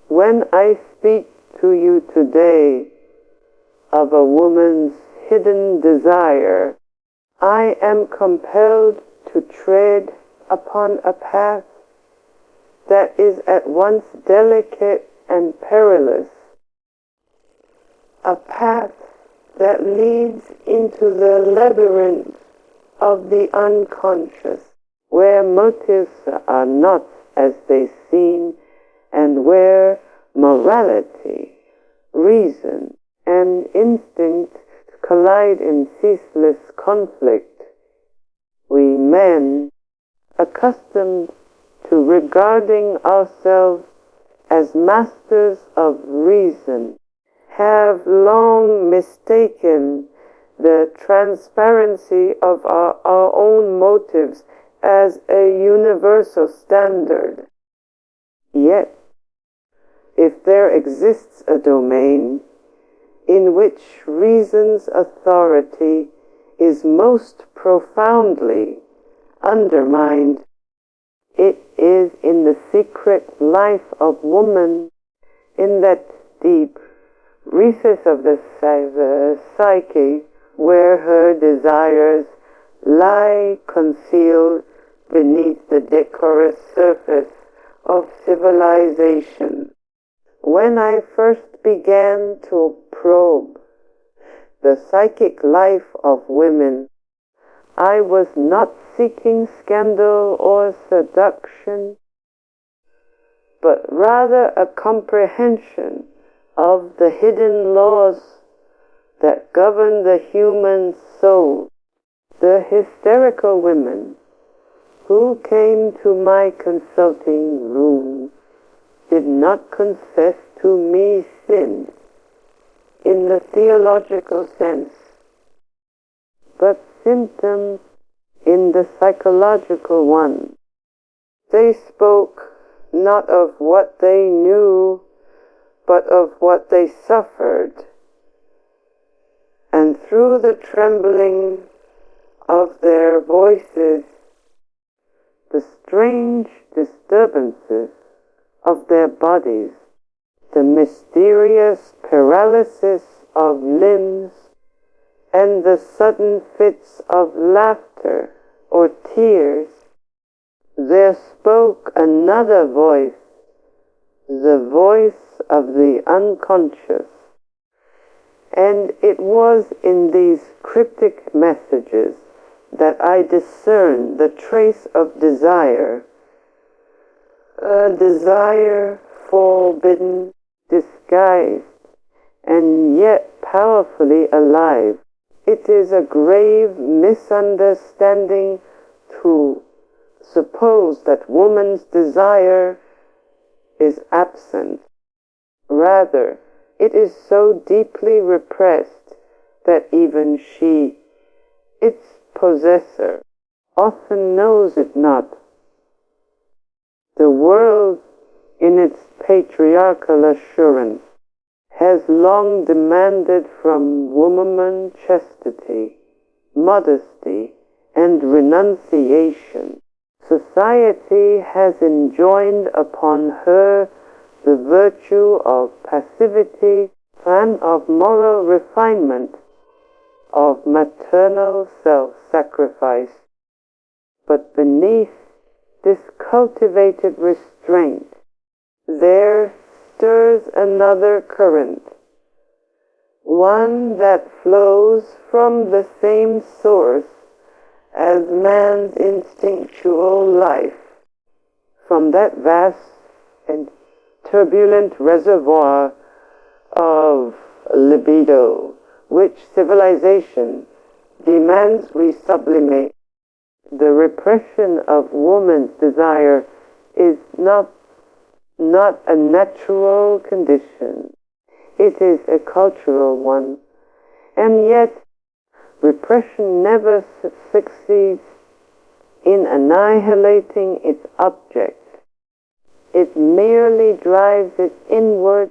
When I speak to you today of a woman's hidden desire, I am compelled to tread upon a path that is at once delicate and perilous, a path that leads into the labyrinth of the unconscious, where motives are not as they seem, and where morality, reason, and instinct collide in ceaseless conflict. We men, accustomed to regarding ourselves as masters of reason, have long mistaken the transparency of our own motives as a universal standard. Yet, if there exists a domain in which reason's authority is most profoundly undermined, it is in the secret life of woman, in that deep recess of the psyche where her desires lie concealed beneath the decorous surface of civilization. When I first began to probe the psychic life of women, I was not seeking scandal or seduction, but rather a comprehension of the hidden laws that govern the human soul. The hysterical women who came to my consulting room did not confess to me sin in the theological sense, but symptoms in the psychological one. They spoke not of what they knew, but of what they suffered. And through the trembling of their voices, the strange disturbances of their bodies, the mysterious paralysis of limbs, and the sudden fits of laughter or tears, there spoke another voice, the voice of the unconscious. And it was in these cryptic messages that I discerned the trace of desire, a desire forbidden, disguised, and yet powerfully alive. It is a grave misunderstanding to suppose that woman's desire is absent. Rather, it is so deeply repressed that even she, its possessor, often knows it not. The world, in its patriarchal assurance, has long demanded from woman chastity, modesty, and renunciation. Society has enjoined upon her the virtue of passivity and of moral refinement, of maternal self-sacrifice. But beneath this cultivated restraint, there stirs another current, one that flows from the same source as man's instinctual life, from that vast and turbulent reservoir of libido, which civilization demands we sublimate. The repression of woman's desire is not a natural condition. It is a cultural one. And yet, repression never succeeds in annihilating its object. It merely drives it inward,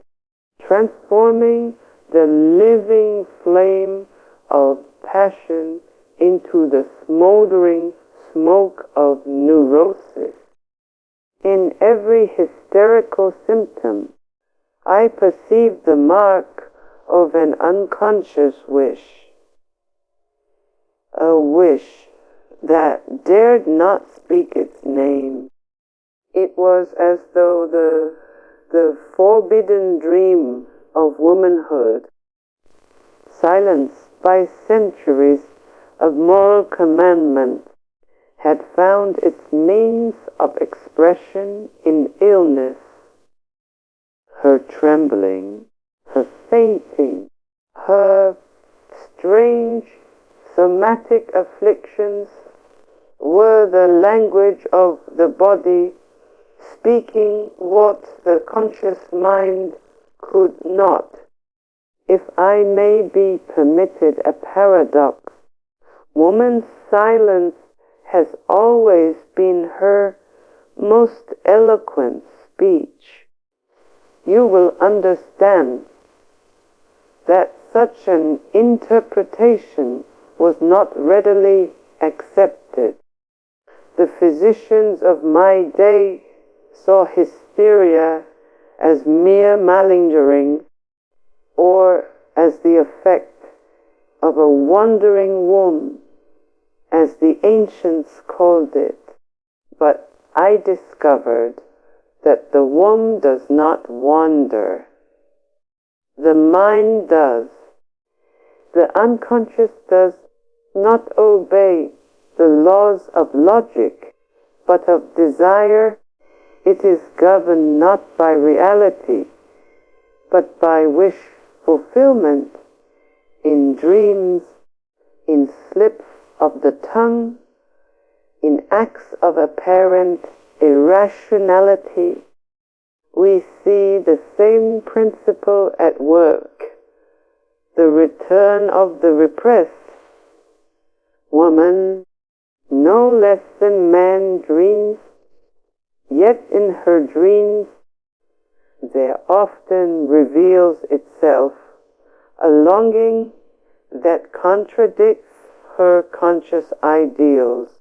transforming the living flame of passion into the smoldering smoke of neurosis. In every hysterical symptom, I perceived the mark of an unconscious wish, a wish that dared not speak its name. It was as though the forbidden dream of womanhood, silenced by centuries of moral commandment, had found its means of expression in illness. Her trembling, her fainting, her strange somatic afflictions were the language of the body, speaking what the conscious mind could not. If I may be permitted a paradox, woman's silence has always been her most eloquent speech. You will understand that such an interpretation was not readily accepted. The physicians of my day saw hysteria as mere malingering, or as the effect of a wandering womb, as the ancients called it. But I discovered that the womb does not wander. The mind does. The unconscious does not obey the laws of logic, but of desire. It is governed not by reality, but by wish fulfillment, in dreams, in slips of the tongue, in acts of apparent irrationality. We see the same principle at work, the return of the repressed. Woman, no less than man, dreams, yet in her dreams there often reveals itself a longing that contradicts her conscious ideals,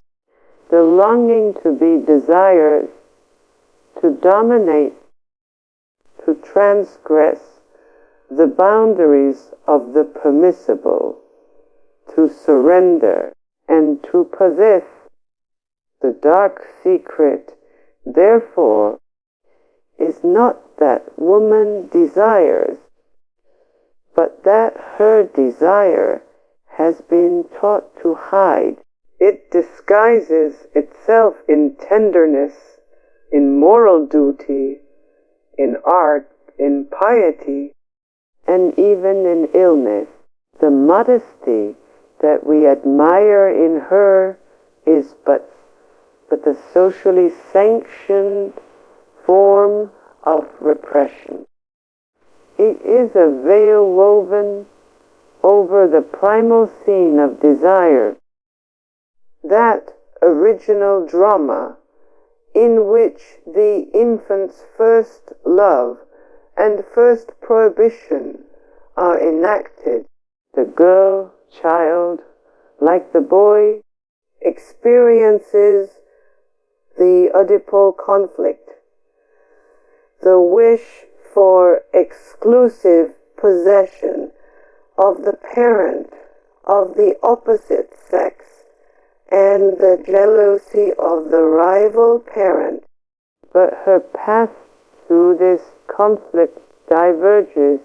the longing to be desired, to dominate, to transgress the boundaries of the permissible, to surrender and to possess. The dark secret, therefore, is not that woman desires, but that her desire has been taught to hide. It disguises itself in tenderness, in moral duty, in art, in piety, and even in illness. The modesty that we admire in her is but a socially sanctioned form of repression. It is a veil woven over the primal scene of desire, that original drama in which the infant's first love and first prohibition are enacted. The girl, child, like the boy, experiences the Oedipal conflict, the wish for exclusive possession of the parent of the opposite sex, and the jealousy of the rival parent. But her path through this conflict diverges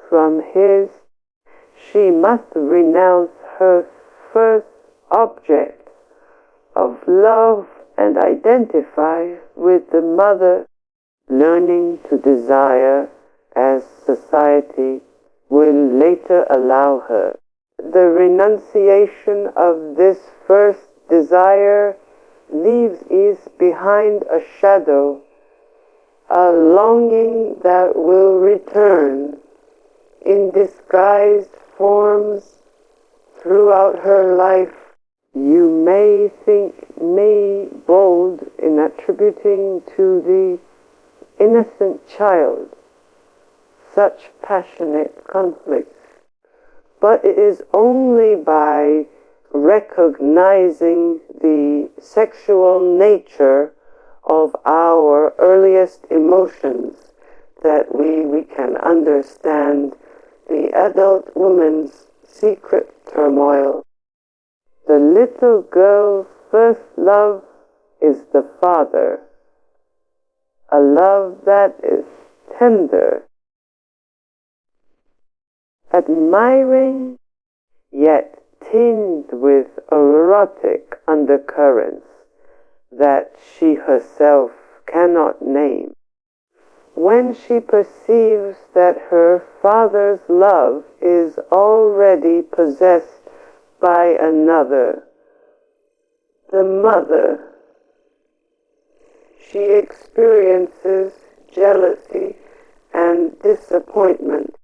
from his. She must renounce her first object of love and identify with the mother, learning to desire as society will later allow her. The renunciation of this first desire leaves behind a shadow, a longing that will return in disguised forms throughout her life. You may think me bold in attributing to the innocent child such passionate conflicts, but it is only by recognizing the sexual nature of our earliest emotions that we can understand the adult woman's secret turmoil. The little girl's first love is the father, a love that is tender, admiring, yet tinged with erotic undercurrents that she herself cannot name. When she perceives that her father's love is already possessed by another, the mother, she experiences jealousy and disappointment.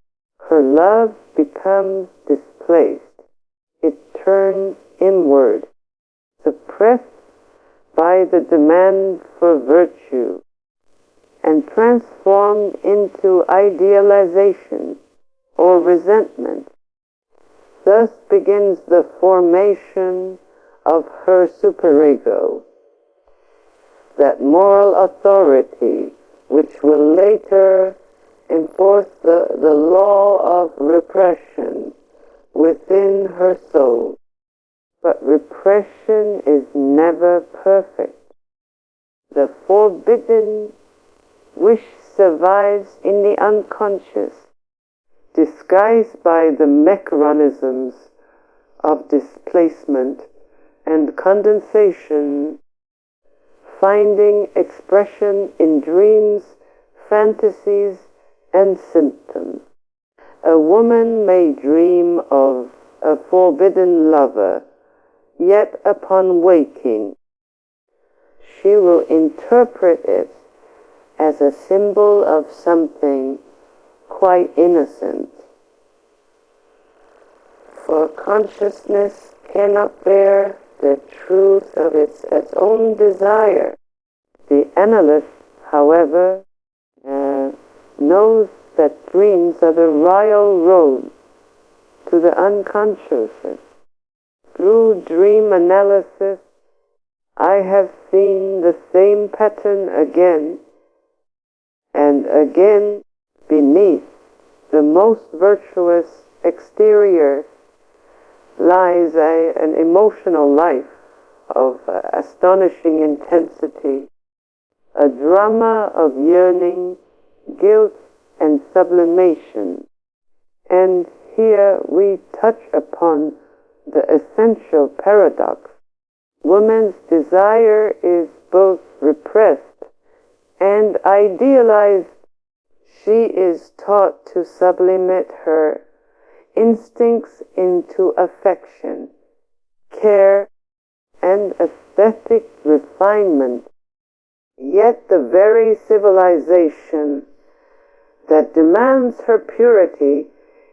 Her love becomes displaced. It turns inward, suppressed by the demand for virtue, and transformed into idealization or resentment. Thus begins the formation of her superego, that moral authority which will later enforce the law of repression within her soul. But repression is never perfect. The forbidden wish survives in the unconscious, disguised by the mechanisms of displacement and condensation, finding expression in dreams, fantasies, and symptoms. A woman may dream of a forbidden lover, yet upon waking, she will interpret it as a symbol of something quite innocent. For consciousness cannot bear the truth of its own desire. The analyst, however, knows that dreams are the royal road to the unconscious. Through dream analysis, I have seen the same pattern again and again beneath the most virtuous exterior lies an emotional life of astonishing intensity, a drama of yearning, guilt, and sublimation. And here we touch upon the essential paradox. Woman's desire is both repressed and idealized. She is taught to sublimate her instincts into affection, care, and aesthetic refinement. Yet the very civilization that demands her purity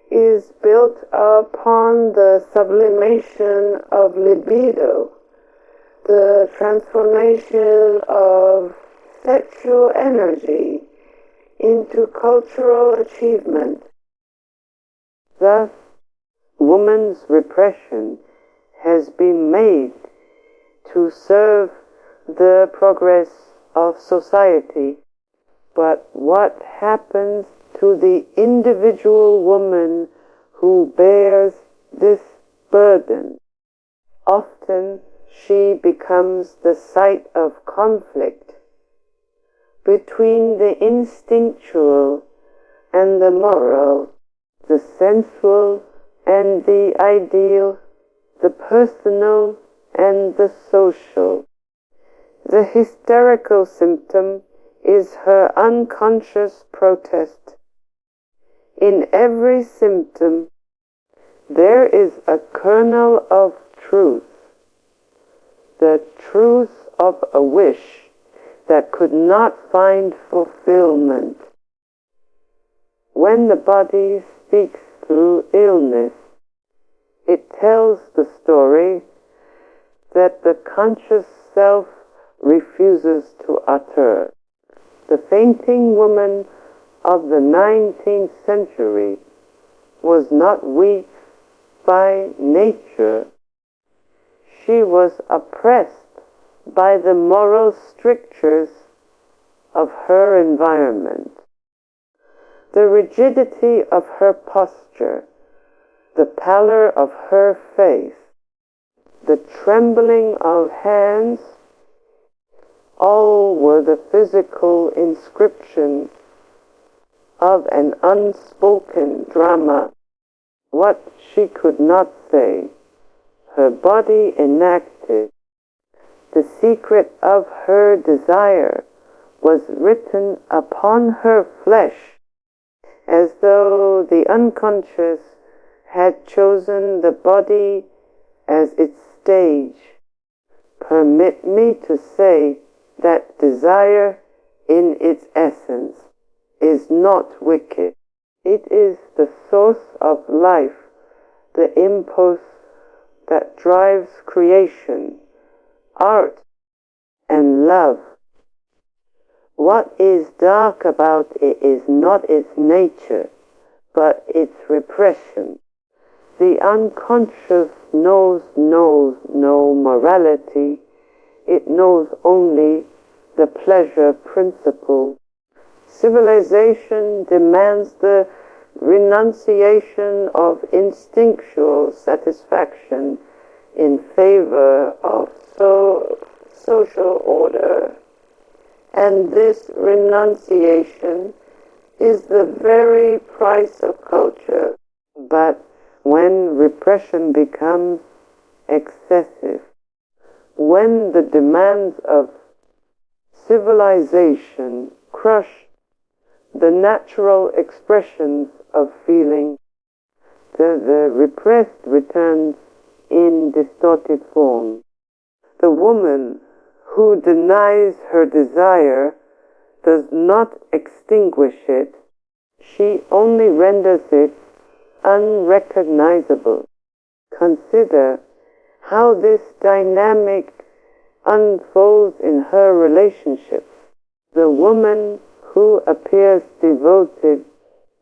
is built upon the sublimation of libido, the transformation of sexual energy into cultural achievement. Thus, woman's repression has been made to serve the progress of society. But what happens to the individual woman who bears this burden? Often she becomes the site of conflict between the instinctual and the moral, the sensual and the ideal, the personal and the social. The hysterical symptom is her unconscious protest. In every symptom, there is a kernel of truth, the truth of a wish that could not find fulfillment. When the body speaks through illness, it tells the story that the conscious self refuses to utter. The fainting woman of the 19th century was not weak by nature. She was oppressed by the moral strictures of her environment. The rigidity of her posture, the pallor of her face, the trembling of hands, all were the physical inscription of an unspoken drama. What she could not say, her body enacted. The secret of her desire was written upon her flesh, as though the unconscious had chosen the body as its stage. Permit me to say that desire in its essence is not wicked. It is the source of life, the impulse that drives creation, art, and love. What is dark about it is not its nature, but its repression. The unconscious knows no morality. It knows only the pleasure principle. Civilization demands the renunciation of instinctual satisfaction in favor of social order. And this renunciation is the very price of culture. But when repression becomes excessive, when the demands of civilization crush the natural expressions of feeling, the repressed returns in distorted form. The woman who denies her desire does not extinguish it, she only renders it unrecognizable. Consider how this dynamic unfolds in her relationships. The woman who appears devoted,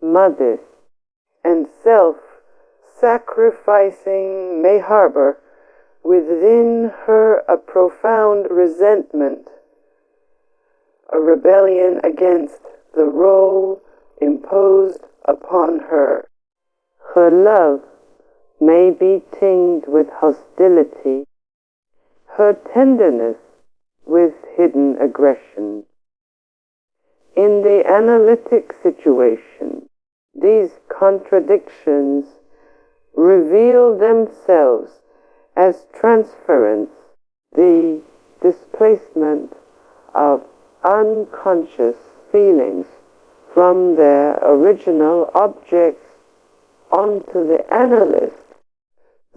modest, and self-sacrificing may harbor within her a profound resentment, a rebellion against the role imposed upon her. Her love may be tinged with hostility, her tenderness with hidden aggression. In the analytic situation, these contradictions reveal themselves as transference, the displacement of unconscious feelings from their original objects onto the analyst.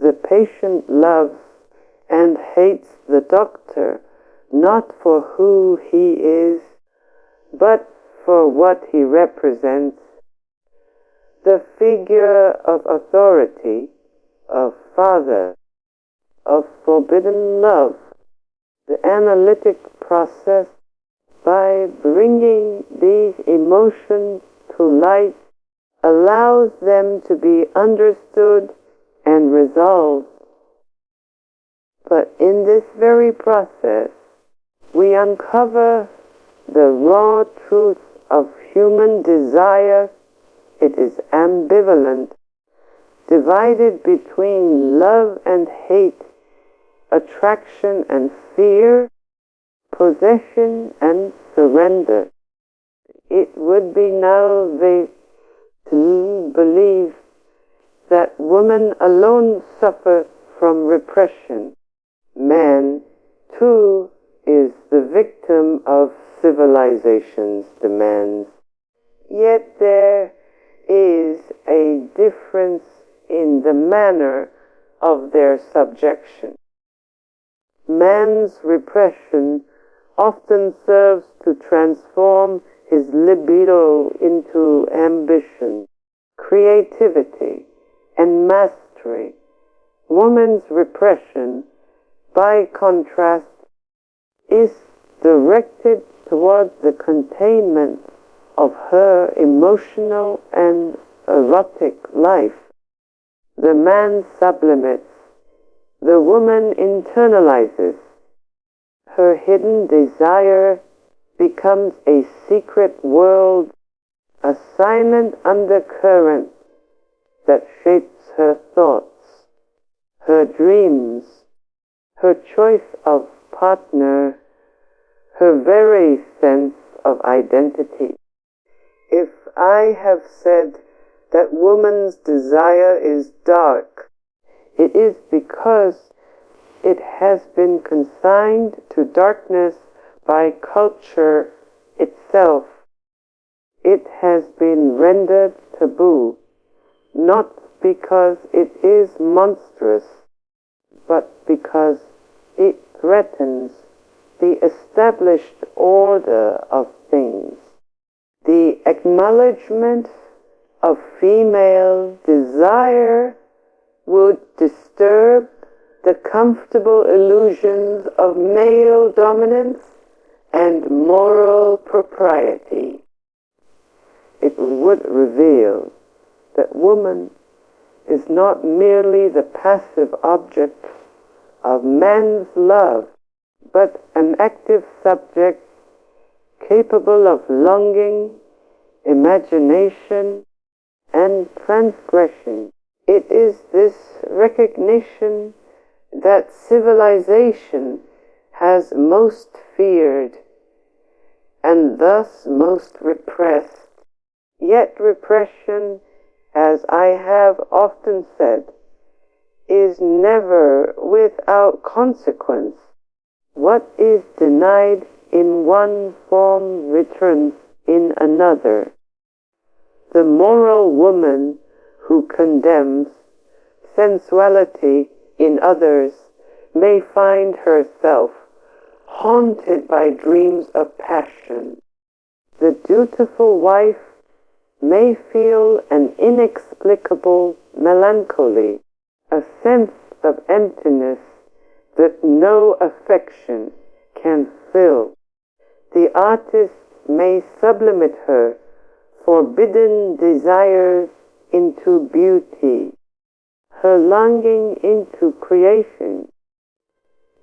The patient loves and hates the doctor not for who he is, but for what he represents. The figure of authority, of father, of forbidden love. The analytic process, by bringing these emotions to light, allows them to be understood and resolved. But in this very process, we uncover the raw truth of human desire. It is ambivalent, divided between love and hate, attraction and fear, possession and surrender. It would be now to believe that woman alone suffers from repression. Man, too, is the victim of civilization's demands. Yet there is a difference in the manner of their subjection. Man's repression often serves to transform his libido into ambition, creativity, and mastery. Woman's repression, by contrast, is directed towards the containment of her emotional and erotic life. The man sublimates, the woman internalizes. Her hidden desire becomes a secret world, a silent undercurrent that shapes her thoughts, her dreams, her choice of partner, her very sense of identity. If I have said that woman's desire is dark, it is because it has been consigned to darkness by culture itself. It has been rendered taboo, not because it is monstrous, but because it threatens the established order of things. The acknowledgement of female desire would disturb the comfortable illusions of male dominance and moral propriety. It would reveal that woman is not merely the passive object of man's love, but an active subject capable of longing, imagination, and transgression. It is this recognition that civilization has most feared and thus most repressed. Yet repression, as I have often said, is never without consequence. What is denied in one form returns in another. The moral woman who condemns sensuality in others may find herself haunted by dreams of passion. The dutiful wife may feel an inexplicable melancholy, a sense of emptiness that no affection can fill. The artist may sublimate her forbidden desires into beauty, her longing into creation.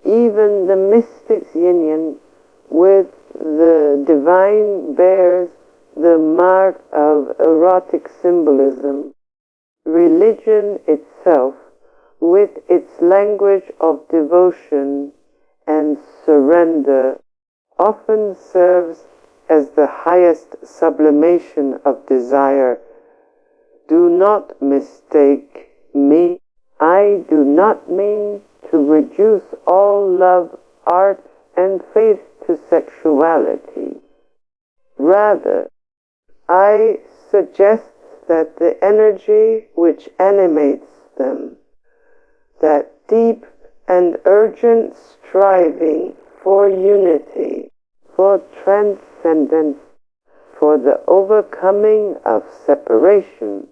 Even the mystic's union with the divine bears the mark of erotic symbolism. Religion itself, with its language of devotion and surrender, often serves as the highest sublimation of desire. Do not mistake me. I do not mean to reduce all love, art, and faith to sexuality. Rather, I suggest that the energy which animates them, that deep and urgent striving for unity, for transcendence, for the overcoming of separation,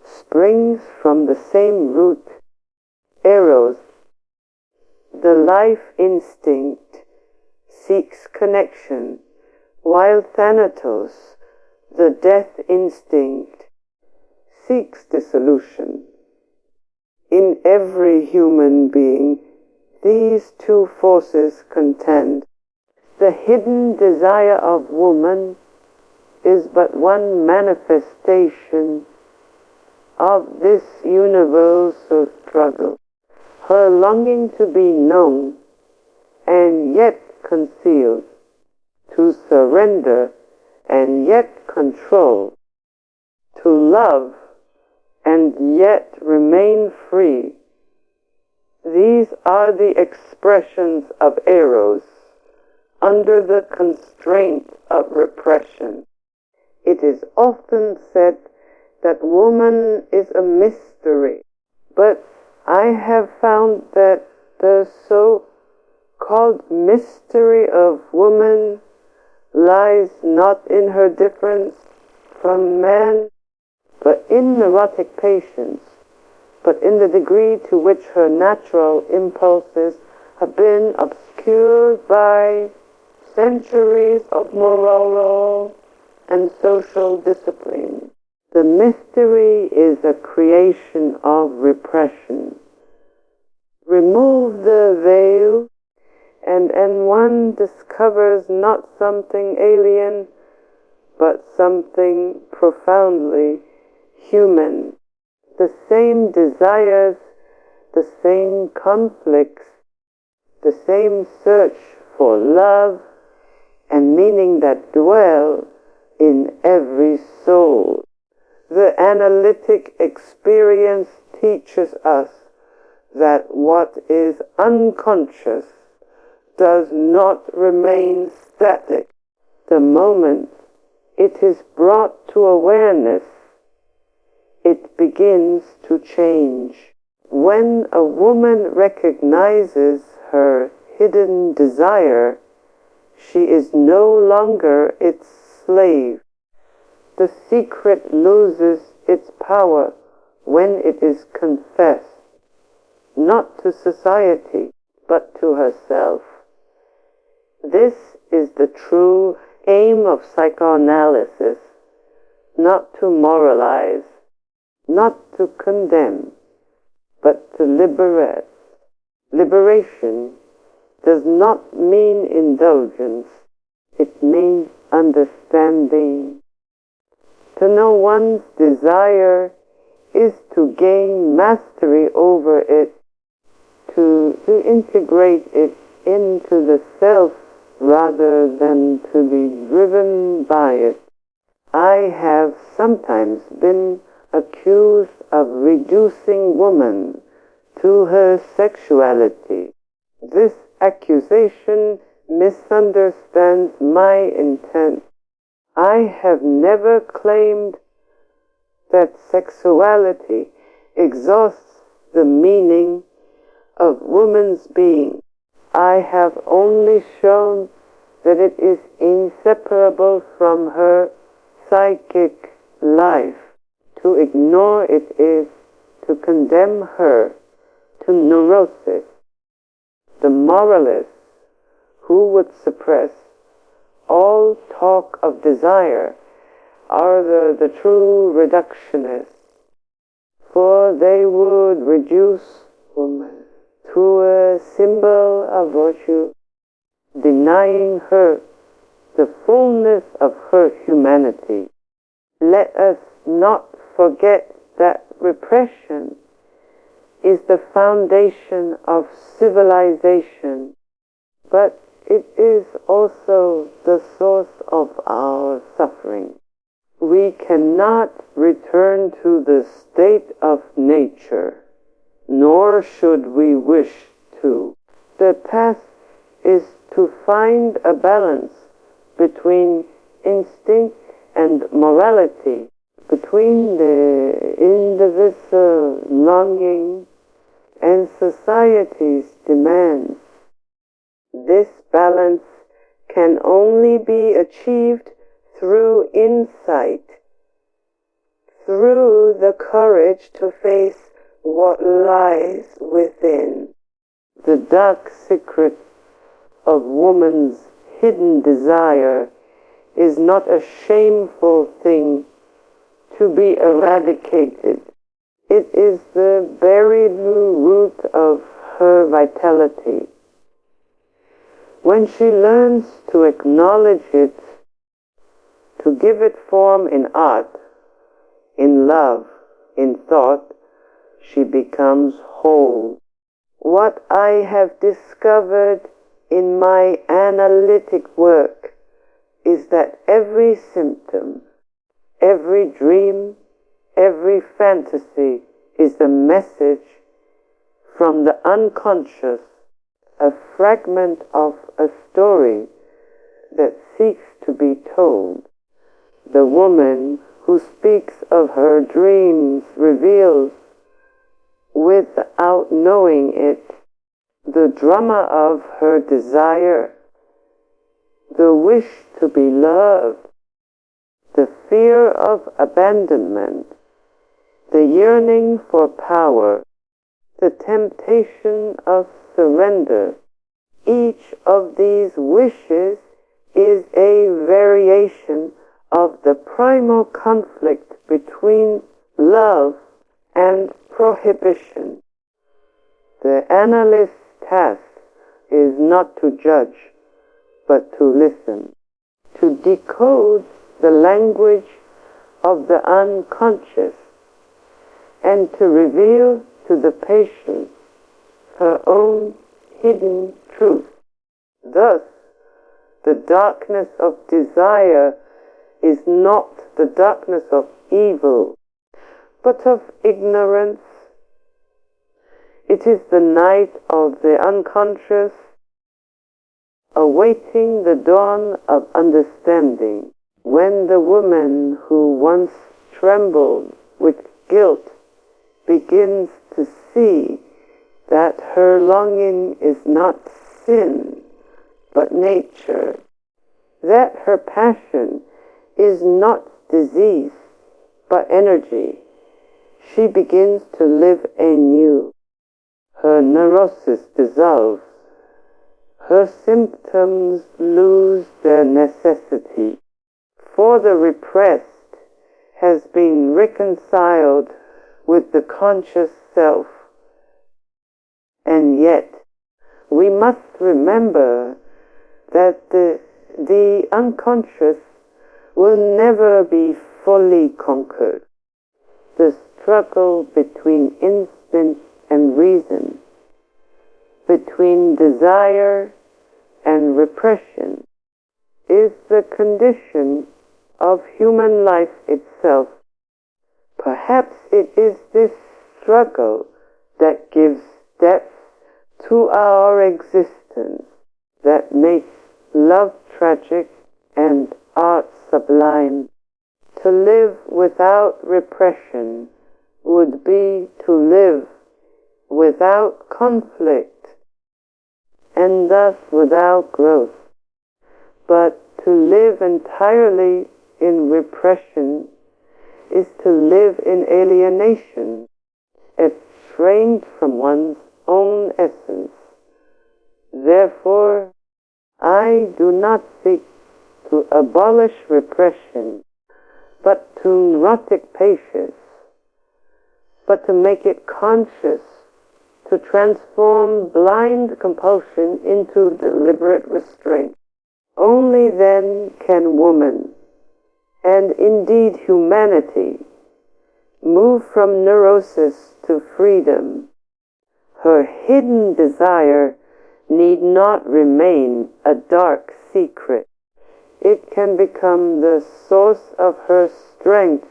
springs from the same root, eros. The life instinct seeks connection, while thanatos, the death instinct, seeks dissolution. In every human being, these two forces contend. The hidden desire of woman is but one manifestation of this universal struggle. Her longing to be known and yet concealed, to surrender and yet control, to love and yet remain free. These are the expressions of eros under the constraint of repression. It is often said that woman is a mystery, but I have found that the so-called mystery of woman lies not in her difference from man, but in neurotic patience, but in the degree to which her natural impulses have been obscured by centuries of moral and social discipline. The mystery is a creation of repression. Remove the veil, and one discovers not something alien, but something profoundly human. The same desires, the same conflicts, the same search for love and meaning that dwell in every soul. The analytic experience teaches us that what is unconscious does not remain static. The moment it is brought to awareness, it begins to change. When a woman recognizes her hidden desire, she is no longer its slave. The secret loses its power when it is confessed, not to society, but to herself. This is the true aim of psychoanalysis, not to moralize, not to condemn, but to liberate. Liberation does not mean indulgence, it means understanding. To know one's desire is to gain mastery over it, to integrate it into the self rather than to be driven by it. I have sometimes been accused of reducing woman to her sexuality. This accusation misunderstands my intent. I have never claimed that sexuality exhausts the meaning of woman's being. I have only shown that it is inseparable from her psychic life. To ignore it is to condemn her to neurosis. The moralists who would suppress all talk of desire are the true reductionists, for they would reduce woman to a symbol of virtue, denying her the fullness of her humanity. Let us not forget that repression is the foundation of civilization, but it is also the source of our suffering. We cannot return to the state of nature, nor should we wish to. The task is to find a balance between instinct and morality, between the individual longing and society's demands. This balance can only be achieved through insight, through the courage to face what lies within. The dark secret of woman's hidden desire is not a shameful thing to be eradicated. It is the buried root of her vitality. When she learns to acknowledge it, to give it form in art, in love, in thought, she becomes whole. What I have discovered in my analytic work is that every symptom, every dream, every fantasy is a message from the unconscious, a fragment of a story that seeks to be told. The woman who speaks of her dreams reveals, without knowing it, the drama of her desire, the wish to be loved, the fear of abandonment, the yearning for power, the temptation of surrender. Each of these wishes is a variation of the primal conflict between love and prohibition. The analyst's task is not to judge, but to listen, to decode the language of the unconscious and to reveal to the patient her own hidden truth. Thus, the darkness of desire is not the darkness of evil, but of ignorance. It is the night of the unconscious, awaiting the dawn of understanding, when the woman who once trembled with guilt begins to see that her longing is not sin, but nature, that her passion is not disease, but energy. She begins to live anew. Her neuroses dissolve. Her symptoms lose their necessity, for the repressed has been reconciled with the conscious self. And yet, we must remember that the unconscious will never be fully conquered. The struggle between instinct and reason, between desire and repression, is the condition of human life itself. Perhaps it is this struggle that gives depth to our existence, that makes love tragic and art sublime. To live without repression would be to live without conflict, and thus without growth. But to live entirely in repression is to live in alienation, estranged from one's own essence. Therefore, I do not seek to abolish repression, but to neurotic patience, but to make it conscious, to transform blind compulsion into deliberate restraint. Only then can woman, and indeed humanity, move from neurosis to freedom. Her hidden desire need not remain a dark secret. It can become the source of her strength,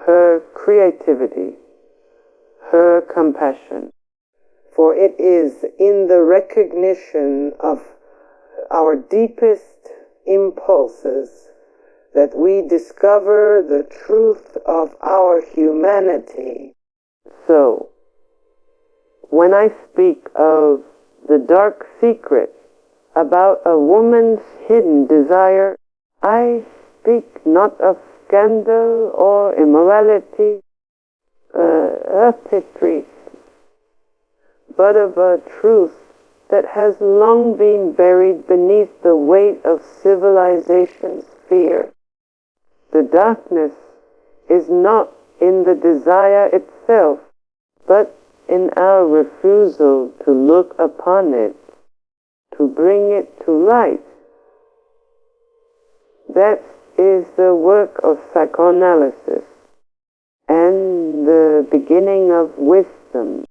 her creativity, her compassion. For it is in the recognition of our deepest impulses that we discover the truth of our humanity. So, when I speak of the dark secret about a woman's hidden desire, I speak not of scandal or immorality, but of a truth that has long been buried beneath the weight of civilization's fear. The darkness is not in the desire itself, but in our refusal to look upon it, to bring it to light. That is the work of psychoanalysis and the beginning of wisdom.